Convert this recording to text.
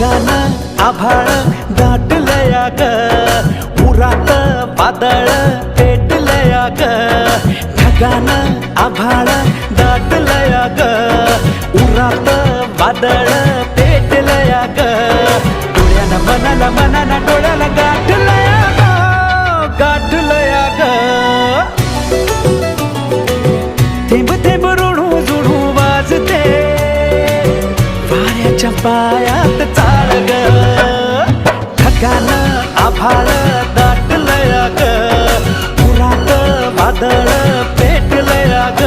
ढगानं आभाळ दाटलया ग, उरात वादळ पेटलया ग. ढगानं आभाळ दाटलया ग, उरात वादळ पेटलया ग. डोळ्यानं मनाला मनाला डोळ्याला गाठलया ग, गाठलया ग. थेंब थेंब ऋणू जुणू वाजते वाऱ्याच्या पायात चाळ ग. ढगानं आभाळ दाटलया ग, उरात वादळ पेटलया ग.